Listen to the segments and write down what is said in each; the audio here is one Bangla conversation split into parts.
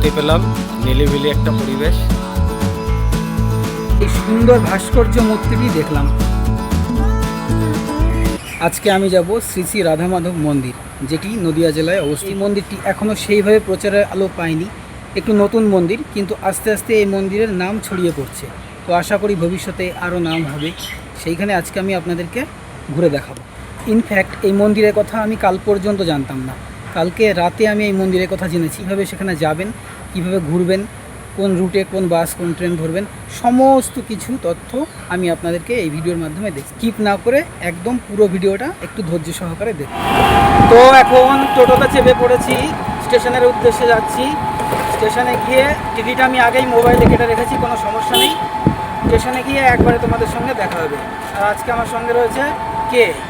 দেখতে পেলাম নিলিবিলি একটা পরিবেশ। এই সুন্দর ভাস্কর্য মূর্তিটি দেখলাম। আজকে আমি যাব শ্রী শ্রী রাধা মাধব মন্দির, যেটি নদিয়া জেলায় অবস্থিত। এই মন্দিরটি এখনও সেইভাবে প্রচারের আলো পায়নি, একটু নতুন মন্দির, কিন্তু আস্তে আস্তে এই মন্দিরের নাম ছড়িয়ে পড়ছে। তো আশা করি ভবিষ্যতে আরও নাম হবে। সেইখানে আজকে আমি আপনাদেরকে ঘুরে দেখাবো। ইনফ্যাক্ট এই মন্দিরের কথা আমি কাল পর্যন্ত জানতাম না। কালকে রাতে আমি এই মন্দিরের কথা জেনেছি। কীভাবে সেখানে যাবেন, কীভাবে ঘুরবেন, কোন রুটে কোন বাস কোন ট্রেন ধরবেন, সমস্ত কিছু তথ্য আমি আপনাদেরকে এই ভিডিওর মাধ্যমে স্কিপ না করে একদম পুরো ভিডিওটা একটু ধৈর্য সহকারে দেখুন। তো এখন টোটোতে চেপে পড়েছি, স্টেশনের উদ্দেশ্যে যাচ্ছি। স্টেশনে গিয়ে টিকিট আমি আগেই মোবাইলে কেটে রেখেছি, কোনো সমস্যা নেই। স্টেশনে গিয়ে একবারে তোমাদের সঙ্গে দেখা হবে। আর আজকে আমার সঙ্গে রয়েছে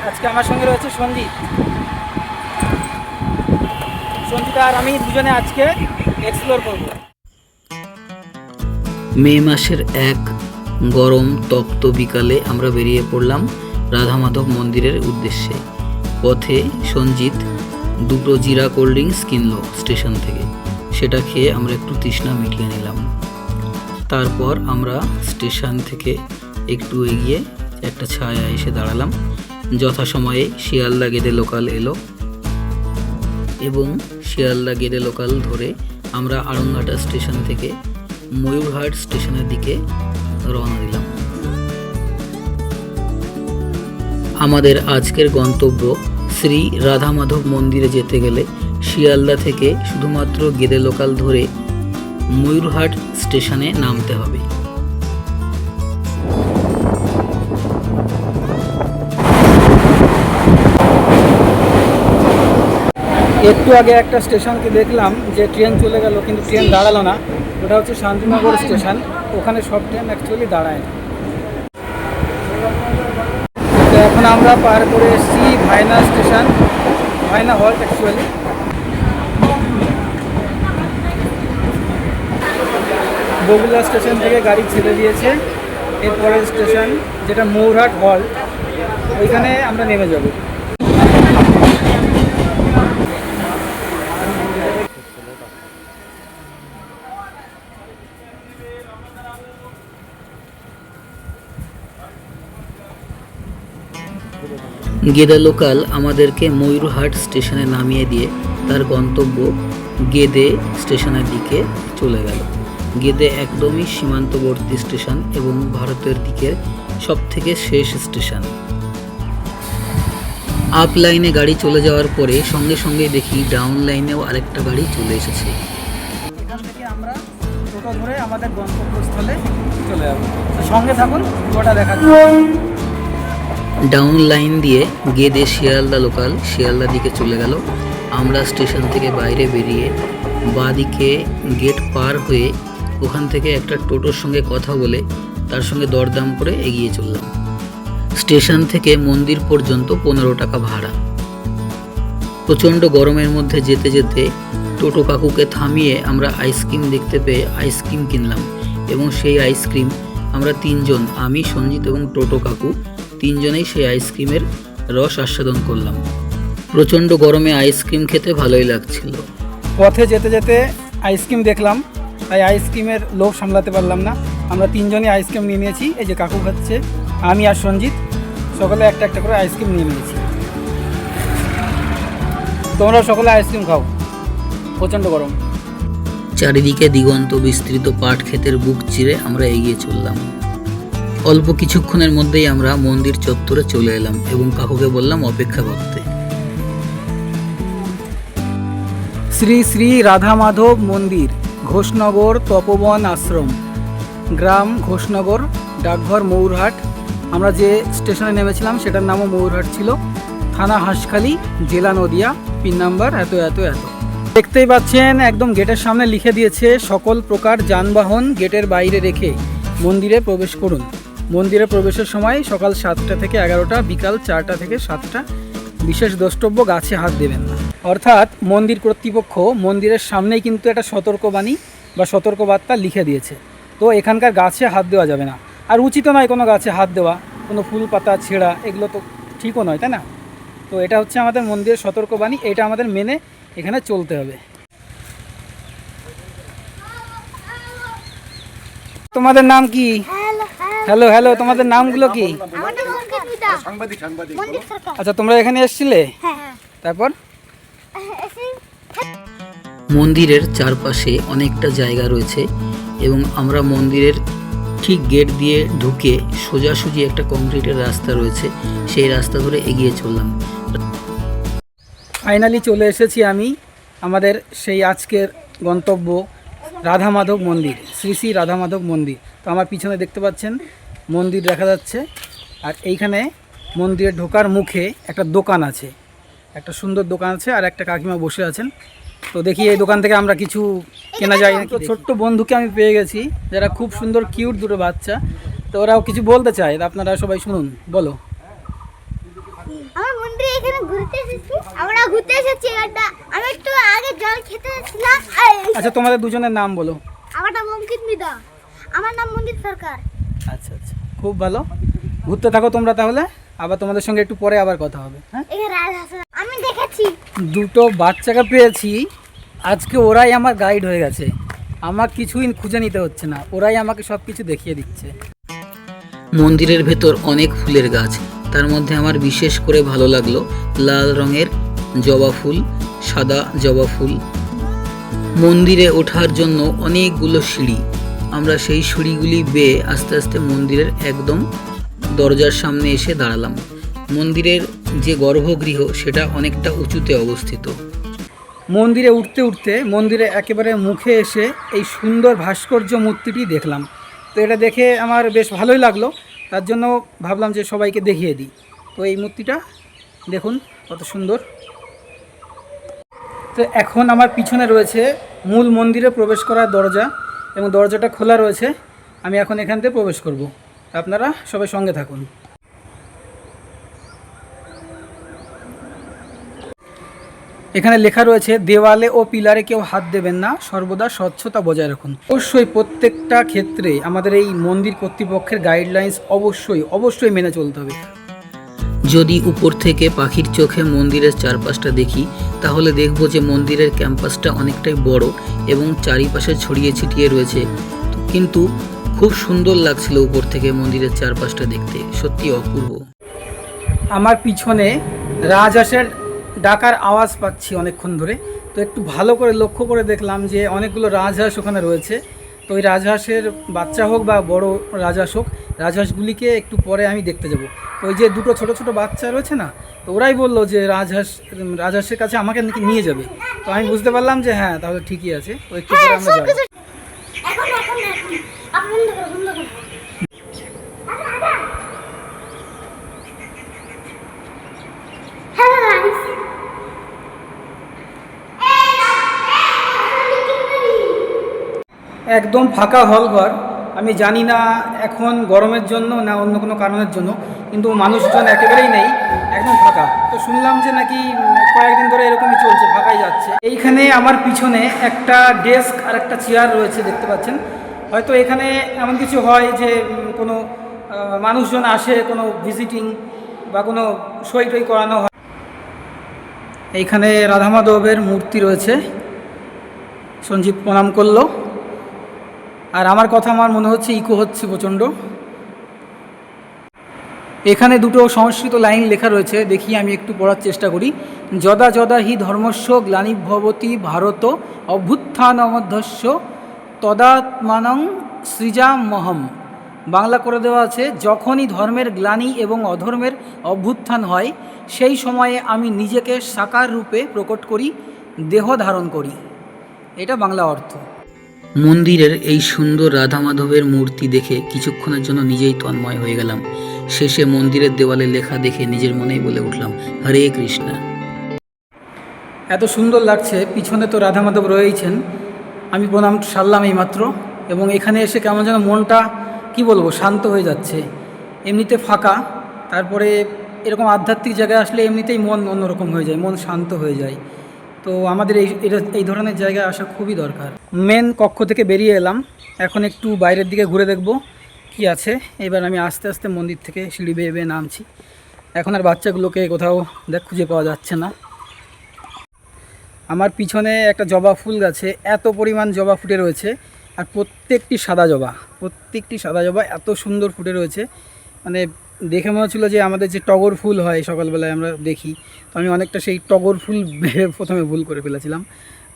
আজকে আমার সঙ্গে রয়েছে সঞ্জিতা আর আমি দুজনে আজকে এক্সপ্লোর করবো। মে মাসের এক গরম তপ্ত বিকালে আমরা বেরিয়ে পড়লাম রাধা মাধব মন্দিরের উদ্দেশ্যে। পথে সঞ্জিত দুটো জিরা কোল্ড ড্রিঙ্কস কিনলো স্টেশন থেকে। সেটা খেয়ে আমরা একটু তৃষ্ণা মিটিয়ে নিলাম। তারপর আমরা স্টেশন থেকে একটু এগিয়ে একটা ছায়া এসে দাঁড়ালাম। যথাসময়ে শিয়ালদা গেদে লোকাল এলো এবং শিয়ালদা গেদে লোকাল ধরে আমরা আড়ংঘাটা স্টেশন থেকে ময়ূরহাট স্টেশনের দিকে রওনা দিলাম। আমাদের আজকের গন্তব্য শ্রী রাধা মাধব মন্দিরে যেতে গেলে শিয়ালদা থেকে শুধুমাত্র গেদে লোকাল ধরে ময়ূরহাট স্টেশনে নামতে হবে। একটু আগে একটা স্টেশনকে দেখলাম যে ট্রেন চলে গেল, কিন্তু ট্রেন দাঁড়ালো না। ওটা হচ্ছে শান্তিনগর স্টেশন। ওখানে সব ট্রেন অ্যাকচুয়ালি দাঁড়ায় না। তো এখন আমরা পার করে এসেছি ভায়না স্টেশন, ভায়না হল্ট অ্যাকচুয়ালি। বগুলা স্টেশন থেকে গাড়ি ছেড়ে দিয়েছে। এরপরের স্টেশন যেটা ময়ূরহাট হল্ট, ওইখানে আমরা নেমে যাব। গেদে লোকাল আমাদেরকে ময়ূরহাট স্টেশনে নামিয়ে দিয়ে তার গন্তব্য গেদে স্টেশনের দিকে চলে গেল। গেদে একদমই সীমান্তবর্তী স্টেশন এবং ভারতের দিকের সবথেকে শেষ স্টেশন। আপ লাইনে গাড়ি চলে যাওয়ার পরে সঙ্গে সঙ্গে দেখি ডাউন লাইনেও আরেকটা গাড়ি চলে এসেছে। এখান থেকে আমরা টোটো ধরে আমাদের গন্তব্যস্থলে চলে যাব। সঙ্গে থাকুন, টোটোটা দেখা যাবে। ডাউন লাইন দিয়ে গেদে শিয়ালদা লোকাল শিয়ালদা দিকে চলে গেল। আমরা স্টেশন থেকে বাইরে বেরিয়ে বাঁদিকে গেট পার হয়ে ওখান থেকে একটা টোটোর সঙ্গে কথা বলে তার সঙ্গে দরদাম করে এগিয়ে চললাম। স্টেশন থেকে মন্দির পর্যন্ত 15 টাকা ভাড়া। প্রচণ্ড গরমের মধ্যে যেতে যেতে টোটো কাকুকে থামিয়ে আমরা আইসক্রিম দেখতে পেয়ে আইসক্রিম কিনলাম এবং সেই আইসক্রিম আমরা তিনজন, আমি, সঞ্জিত এবং টোটো কাকু, তিনজনেই সেই আইসক্রিমের রস আস্বাদন করলাম। প্রচণ্ড গরমে আইসক্রিম খেতে ভালোই লাগছিল। পথে যেতে যেতে আইসক্রিম দেখলাম, তাই আইসক্রিমের লোভ সামলাতে পারলাম না। আমরা তিনজনই আইসক্রিম নিয়ে নিয়েছি। এই যে কাকু খাচ্ছে, আমি আর সঞ্জিত সকলে একটা একটা করে আইসক্রিম নিয়ে নিয়েছি। তোমরা সকলে আইসক্রিম খাও, প্রচণ্ড গরম। চারিদিকে দিগন্ত বিস্তৃত পাট ক্ষেতের বুক চিরে আমরা এগিয়ে চললাম। অল্প কিছুক্ষণের মধ্যেই আমরা মন্দির চত্বরে চলে এলাম এবং কাকুকে বললাম অপেক্ষা করতে। শ্রী শ্রী রাধা মাধব মন্দির, ঘোষনগর তপবন আশ্রম, গ্রাম ঘোষনগর, ডাকঘর ময়ূরহাট। আমরা যে স্টেশনে নেমেছিলাম সেটার নামও ময়ূরহাট ছিল। থানা হাঁসখালি, জেলা নদিয়া, পিন নাম্বার এত এত এত। দেখতেই পাচ্ছেন একদম গেটের সামনে লিখে দিয়েছে সকল প্রকার যানবাহন গেটের বাইরে রেখে মন্দিরে প্রবেশ করুন। মন্দিরে প্রবেশের সময় সকাল 7টা থেকে 11টা, বিকাল 4টা থেকে 7টা। বিশেষ দ্রষ্টব্য, গাছে হাত দেবেন না। অর্থাৎ মন্দির কর্তৃপক্ষ মন্দিরের সামনেই কিন্তু একটা সতর্কবাণী বা সতর্কবার্তা লিখে দিয়েছে। তো এখানকার গাছে হাত দেওয়া যাবে না। আর উচিত নয় কোনো গাছে হাত দেওয়া, কোনো ফুল পাতা ছেঁড়া, এগুলো তো ঠিকও নয়, তাই না? তো এটা হচ্ছে আমাদের মন্দিরের সতর্কবাণী, এটা আমাদের মেনে এখানে চলতে হবে। তোমাদের নাম কি? হ্যালো হ্যালো, তোমাদের নামগুলো কি? আচ্ছা, তোমরা এখানে এসেছিলে? তারপর মন্দিরের চারপাশে অনেকটা জায়গা রয়েছে এবং আমরা মন্দিরের ঠিক গেট দিয়ে ঢুকে সোজাসুজি একটা কংক্রিটের রাস্তা রয়েছে, সেই রাস্তা ধরে এগিয়ে চললাম। ফাইনালি চলে এসেছি আমি আমাদের সেই আজকের গন্তব্য রাধা মাধব মন্দির, শ্রী শ্রী রাধা মাধব মন্দির। তো আমার পিছনে দেখতে পাচ্ছেন মন্দির দেখা যাচ্ছে, আর এইখানে মন্দিরে ঢোকার মুখে একটা দোকান আছে, একটা সুন্দর দোকান আছে, আর একটা কাকিমা বসে আছেন। তো দেখি এই দোকান থেকে আমরা কিছু কেনা যায় নাকি। ছোট্ট বন্ধুকে আমি পেয়ে গেছি, যারা খুব সুন্দর কিউট দুটো বাচ্চা। তো ওরাও কিছু বলতে চায়, আপনারা সবাই শুনুন, বলো। আমার মন্দিরে এখানে ঘুরতে এসেছি, আমরা ঘুরতে এসেছি। আমি একটু আগে জল খেতে এসেছিলাম। আচ্ছা, তোমাদের দুজনের নাম বলো। আমার নাম অঙ্কিত মিদা। আমার নাম মন্দির সরকার। আচ্ছা আচ্ছা, খুব ভালো, ঘুরতে থাকো তোমরা, তাহলে আবার তোমাদের সঙ্গে একটু পরে আবার কথা হবে। হ্যাঁ, আমি দেখেছি দুটো বাচ্চাকে পেয়েছি আজকে, ওরাই আমার গাইড হয়ে গেছে, আমার কিছুই খুঁজে নিতে হচ্ছে না, ওরাই আমাকে সব কিছু দেখিয়ে দিচ্ছে। মন্দিরের ভেতর অনেক ফুলের গাছ, তার মধ্যে আমার বিশেষ করে ভালো লাগলো লাল রঙের জবা ফুল, সাদা জবা ফুল। মন্দিরে ওঠার জন্য অনেকগুলো সিঁড়ি, আমরা সেই সিঁড়িগুলি বেয়ে আস্তে আস্তে মন্দিরের একদম দরজার সামনে এসে দাঁড়ালাম। মন্দিরের যে গর্ভগৃহ সেটা অনেকটা উঁচুতে অবস্থিত। মন্দিরে উঠতে উঠতে মন্দিরে একেবারে মুখে এসে এই সুন্দর ভাস্কর্য মূর্তিটি দেখলাম। তো এটা দেখে আমার বেশ ভালোই লাগলো, তার জন্য ভাবলাম যে সবাইকে দেখিয়ে দিই। তো এই মূর্তিটা দেখুন কত সুন্দর। তো এখন আমার পিছনে রয়েছে মূল মন্দিরে প্রবেশ করার দরজা, এবং দরজাটা খোলা রয়েছে। আমি এখন এখান থেকে প্রবেশ করব, আপনারা সবাই সঙ্গে থাকুন। এখানে লেখা রয়েছে, দেওয়ালে ও পিলারে কেউ হাত দেবেন না, সর্বদা স্বচ্ছতা বজায় রাখুন। অবশ্যই প্রত্যেকটা ক্ষেত্রে আমাদের এই মন্দির কর্তৃপক্ষের গাইডলাইন্স অবশ্যই মেনে চলতে হবে। যদি উপর থেকে পাখির চোখে মন্দিরের চারপাশটা দেখি, তাহলে দেখব যে মন্দিরের ক্যাম্পাসটা অনেকটাই বড় এবং চারিপাশে ছড়িয়ে ছিটিয়ে রয়েছে, কিন্তু খুব সুন্দর লাগছিল উপর থেকে মন্দিরের চারপাশটা দেখতে, সত্যি অপূর্ব। আমার পিছনে রাজহাঁসের ডাকার আওয়াজ পাচ্ছি অনেকক্ষণ ধরে। তো একটু ভালো করে লক্ষ্য করে দেখলাম যে অনেকগুলো রাজহাঁস ওখানে রয়েছে। তো ওই রাজহাঁসের বাচ্চা হোক বা বড় রাজহাঁস হোক, রাজহাঁসগুলিকে একটু পরে আমি দেখতে যাব। তো ওই যে দুটো ছোট ছোট বাচ্চা রয়েছে না, তো ওরাই বললো যে রাজহাঁসের কাছে আমাকে নাকি নিয়ে যাবে। তো আমি বুঝতে পারলাম যে হ্যাঁ, তাহলে ঠিকই আছে, তো একটু পরে আমরা যাবো। একদম ফাঁকা হলঘর। আমি জানি না এখন গরমের জন্য না অন্য কোনো কারণের জন্য, কিন্তু মানুষজন একেবারেই নেই, একদম ফাঁকা। তো শুনলাম যে নাকি কয়েকদিন ধরে এরকমই চলছে, ফাঁকাই যাচ্ছে। এইখানে আমার পিছনে একটা ডেস্ক আর একটা চেয়ার রয়েছে, দেখতে পাচ্ছেন। হয়তো এখানে এমন কিছু হয় যে কোনো মানুষজন আসে, কোনো ভিজিটিং বা কোনো সই টই করানো হয়। এইখানে রাধা মাধবের মূর্তি রয়েছে, সঞ্জীব প্রণাম করলো। আর আমার কথা আমার মনে হচ্ছে ইকো হচ্ছে প্রচণ্ড। এখানে দুটো সংস্কৃত লাইন লেখা রয়েছে, দেখি আমি একটু পড়ার চেষ্টা করি। যদা যদা হি ধর্মস্য গ্লানির্ভবতি ভারত অভ্যুত্থানমধ্যস্য তদাত্মানং সৃজামহম। বাংলা করে দেওয়া আছে, যখনই ধর্মের গ্লানি এবং অধর্মের অভ্যুত্থান হয়, সেই সময়ে আমি নিজেকে সাকার রূপে প্রকট করি, দেহ ধারণ করি। এটা বাংলা অর্থ। মন্দিরের এই সুন্দর রাধা মাধবের মূর্তি দেখে কিছুক্ষণের জন্য নিজেই তন্ময় হয়ে গেলাম। শেষে মন্দিরের দেওয়ালে লেখা দেখে নিজের মনেই বলে উঠলাম, হরে কৃষ্ণ। এত সুন্দর লাগছে, পিছনে তো রাধা মাধব রয়েইছেন। আমি প্রণাম সারলাম এইমাত্র, এবং এখানে এসে কেমন যেন মনটা কি বলবো শান্ত হয়ে যাচ্ছে। এমনিতে ফাঁকা, তারপরে এরকম আধ্যাত্মিক জায়গায় আসলে এমনিতেই মন অন্যরকম হয়ে যায়, মন শান্ত হয়ে যায়। তো আমাদের এই ধরনের জায়গায় আসা খুবই দরকার। মেন কক্ষ থেকে বেরিয়ে এলাম, এখন একটু বাইরের দিকে ঘুরে দেখব কি আছে। এবার আমি আস্তে আস্তে মন্দির থেকে সিঁড়ি বেয়ে বেয়ে নামছি। এখন আর বাচ্চাগুলোকে কোথাও খুঁজে পাওয়া যাচ্ছে না। আমার পিছনে একটা জবা ফুল গাছে এত পরিমাণ জবা ফুটে রয়েছে আর প্রত্যেকটি সাদা জবা এত সুন্দর ফুটে রয়েছে, মানে দেখে মনে হচ্ছিলো যে আমাদের যে টগর ফুল হয় সকালবেলায় আমরা দেখি, তো আমি অনেকটা সেই টগর ফুল ভেবে প্রথমে ভুল করে ফেলেছিলাম।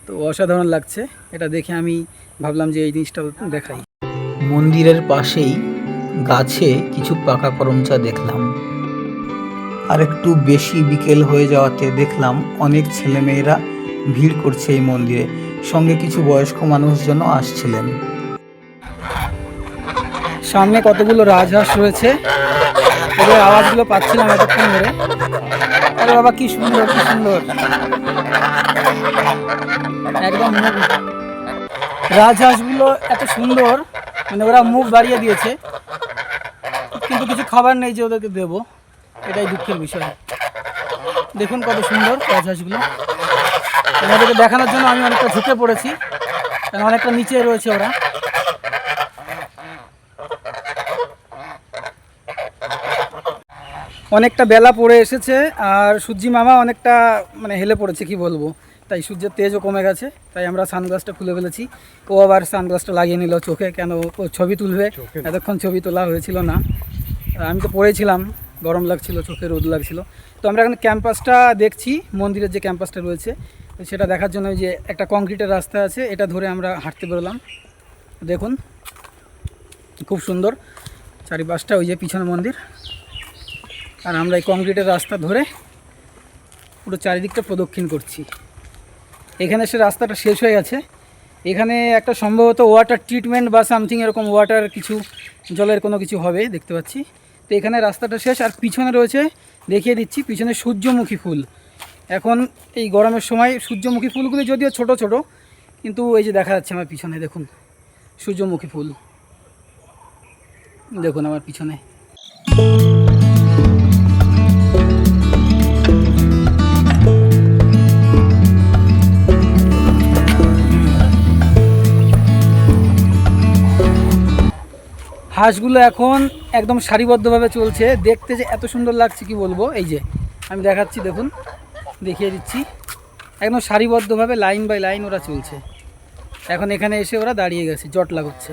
তো অসাধারণ লাগছে, এটা দেখে আমি ভাবলাম যে এই জিনিসটা দেখাই। মন্দিরের পাশেই গাছে কিছু পাকা করমচা দেখলাম। আর একটু বেশি বিকেল হয়ে যাওয়াতে দেখলাম অনেক ছেলেমেয়েরা ভিড় করছে এই মন্দিরে, সঙ্গে কিছু বয়স্ক মানুষজনও আসছিলেন। সামনে কতগুলো রাজহাঁস রয়েছে, ওদের আওয়াজগুলো পাচ্ছিলাম এতক্ষণ ধরে। আরে বাবা কি সুন্দর একদম রাজহাঁসগুলো এত সুন্দর, মানে ওরা মুখ বাড়িয়ে দিয়েছে, কিন্তু কিছু খাবার নেই যে ওদেরকে দেবো, এটাই দুঃখের বিষয়। দেখুন কত সুন্দর রাজহাঁসগুলো, ওদেরকে দেখানোর জন্য আমি অনেকটা ঝুঁকে পড়েছি, কারণ অনেকটা নিচে রয়েছে ওরা। অনেকটা বেলা পড়ে এসেছে আর সূর্যি মামা অনেকটা মানে হেলে পড়েছে কি বলবো, তাই সূর্যের তেজও কমে গেছে, তাই আমরা সানগ্লাসটা খুলে ফেলেছি। ও আবার সানগ্লাসটা লাগিয়ে নিল চোখে, কেন ও ছবি তুলবে, এতক্ষণ ছবি তোলা হয়েছিল না। আমি তো পড়েছিলাম, গরম লাগছিল, চোখে রোদ লাগছিল। তো আমরা এখন ক্যাম্পাসটা দেখছি, মন্দিরের যে ক্যাম্পাসটা রয়েছে সেটা দেখার জন্য যে একটা কংক্রিটের রাস্তা আছে, এটা ধরে আমরা হাঁটতে বেরোলাম। দেখুন খুব সুন্দর চারিপাশটা, ওই যে পিছনে মন্দির, আর আমরা এই কংক্রিটের রাস্তা ধরে পুরো চারিদিকটা প্রদক্ষিণ করছি। এখানে সে রাস্তাটা শেষ হয়ে গেছে, এখানে একটা সম্ভবত ওয়াটার ট্রিটমেন্ট বা সামথিং এরকম ওয়াটার কিছু জলের কোনো কিছু হবে দেখতে পাচ্ছি। তো এখানে রাস্তাটা শেষ, আর পিছনে রয়েছে দেখিয়ে দিচ্ছি, পিছনে সূর্যমুখী ফুল। এখন এই গরমের সময় সূর্যমুখী ফুলগুলি যদিও ছোট ছোট, কিন্তু এই যে দেখা যাচ্ছে আমার পিছনে, দেখুন সূর্যমুখী ফুল, দেখুন আমার পিছনে। হাঁসগুলো এখন একদম সারিবদ্ধভাবে চলছে, দেখতে যে এত সুন্দর লাগছে কি বলবো। এই যে আমি দেখাচ্ছি, দেখুন দেখিয়ে দিচ্ছি, একদম সারিবদ্ধভাবে লাইন বাই লাইন ওরা চলছে। এখন এখানে এসে ওরা দাঁড়িয়ে গেছে, জট লাগাচ্ছে।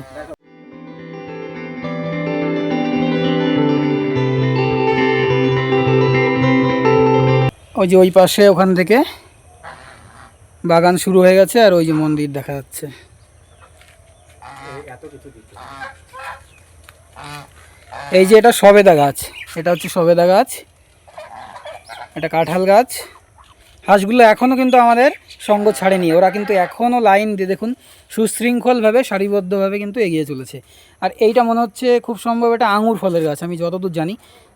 ওই যে ওই পাশে ওখান থেকে বাগান শুরু হয়ে গেছে, আর ওই যে মন্দির দেখা যাচ্ছে। এই যে এটা সবেদা গাছ, এটা হচ্ছে সবেদা গাছ, এটা কাঁঠাল গাছ। হাঁসগুলো এখনও কিন্তু আমাদের সঙ্গ ছাড়েনি, ওরা কিন্তু এখনও লাইন দিয়ে দেখুন সুশৃঙ্খলভাবে সারিবদ্ধভাবে কিন্তু এগিয়ে চলেছে। আর এইটা মনে হচ্ছে খুব সম্ভব এটা আঙুর ফলের গাছ, আমি যতদূর জানি।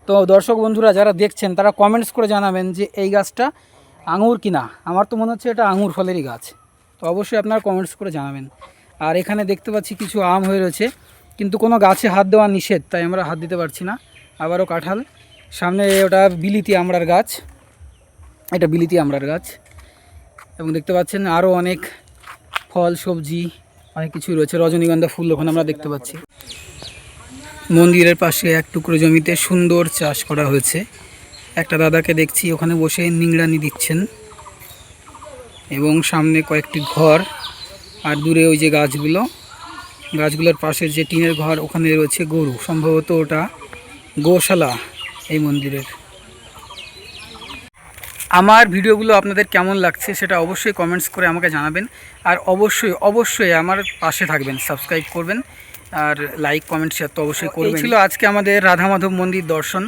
তো দর্শক বন্ধুরা যারা দেখছেন তারা কমেন্টস করে জানাবেন যে এই গাছটা আঙুর কিনা। আমার তো মনে হচ্ছে এটা আঙুর ফলেরই গাছ, তো অবশ্যই আপনারা কমেন্টস করে জানাবেন। আর এখানে দেখতে পাচ্ছি কিছু আম হয়ে রয়েছে, কিন্তু কোনো গাছে হাত দেওয়া নিষেধ, তাই আমরা হাত দিতে পারছি না। আবারও কাঁঠাল, সামনে ওটা বিলিতি আমড়ার গাছ, এটা বিলিতি আমড়ার গাছ, এবং দেখতে পাচ্ছেন আরও অনেক ফল সবজি অনেক কিছুই রয়েছে। রজনীগন্ধা ফুল ওখানে আমরা দেখতে পাচ্ছি। মন্দিরের পাশে এক টুকরো জমিতে সুন্দর চাষ করা হয়েছে। একটা দাদাকে দেখছি ওখানে বসে নিংড়ানি দিচ্ছেন, এবং সামনে কয়েকটি ঘর, আর দূরে ওই যে গাছগুলোর পাশে যে টিনের ঘর, ওখানে রয়েছে গরু, সম্ভবত ওটা গোশালা এই মন্দিরের। আমার ভিডিওগুলো আপনাদের কেমন লাগছে সেটা অবশ্যই কমেন্টস করে আমাকে জানাবেন, আর অবশ্যই আমার পাশে থাকবেন, সাবস্ক্রাইব করবেন, আর লাইক কমেন্ট শেয়ার তো অবশ্যই করবেন। ছিল আজকে আমাদের রাধা মাধব মন্দির দর্শন,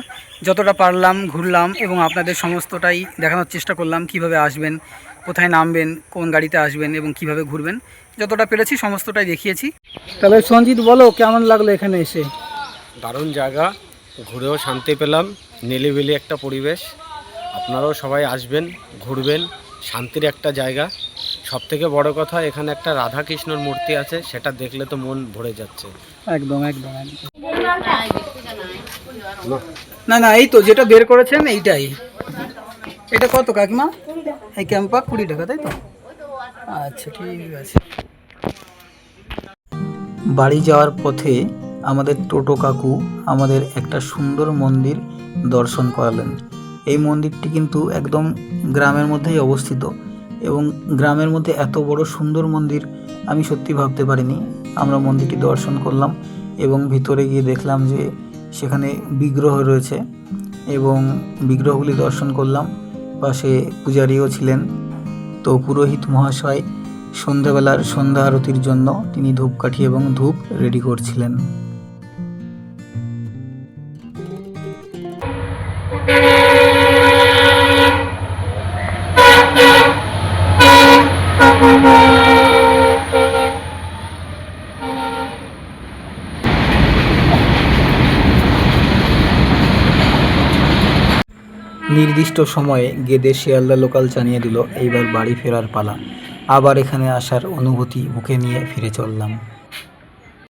যতটা পারলাম ঘুরলাম এবং আপনাদের সমস্তটাই দেখানোর চেষ্টা করলাম, কিভাবে আসবেন, কোথায় নামবেন, কোন গাড়িতে আসবেন এবং কিভাবে ঘুরবেন, যতটা পেরেছি সমস্তটাই দেখিয়েছি। তাহলে সঞ্জিত বলো কেমন লাগলো এখানে এসে? দারুণ জায়গা, ঘুরেও শান্তি পেলাম, নিলিবিলি একটা পরিবেশ। আপনারাও সবাই আসবেন, ঘুরবেন, শান্তির একটা জায়গা। সবথেকে বড় কথা এখানে একটা রাধা কৃষ্ণর মূর্তি আছে, সেটা দেখলে তো মন ভরে যাচ্ছে। একদম। না এই তো যেটা বের করেছেন এইটাই। এটা কত কাকিমা? এই ক্যাম্পা 20 টাকা, তাই তো? আচ্ছা ঠিক আছে। বাড়ি যাওয়ার পথে আমাদের টোটো কাকু আমাদের একটা সুন্দর মন্দির দর্শন করালেন। এই মন্দিরটি কিন্তু একদম গ্রামের মধ্যেই অবস্থিত। এবং গ্রামের মধ্যে এত বড় সুন্দর মন্দির আমি সত্যি ভাবতে পারিনি। আমরা মন্দিরটি দর্শন করলাম এবং ভিতরে গিয়ে দেখলাম যে সেখানে বিগ্রহ রয়েছে এবং বিগ্রহগুলি দর্শন করলাম। পাশে পূজারীও ছিলেন। তো পুরোহিত মহাশয় সন্ধ্যাবেলার সন্ধ্যা আরতির জন্য তিনি ধূপকাঠি এবং ধূপ রেডি করছিলেন। নির্দিষ্ট সময়ে গেদে শিয়ালদা লোকাল জানিয়ে দিল এইবার বাড়ি ফেরার পালা। আবার এখানে আসার অনুভূতি বুকে নিয়ে ফিরে চললাম।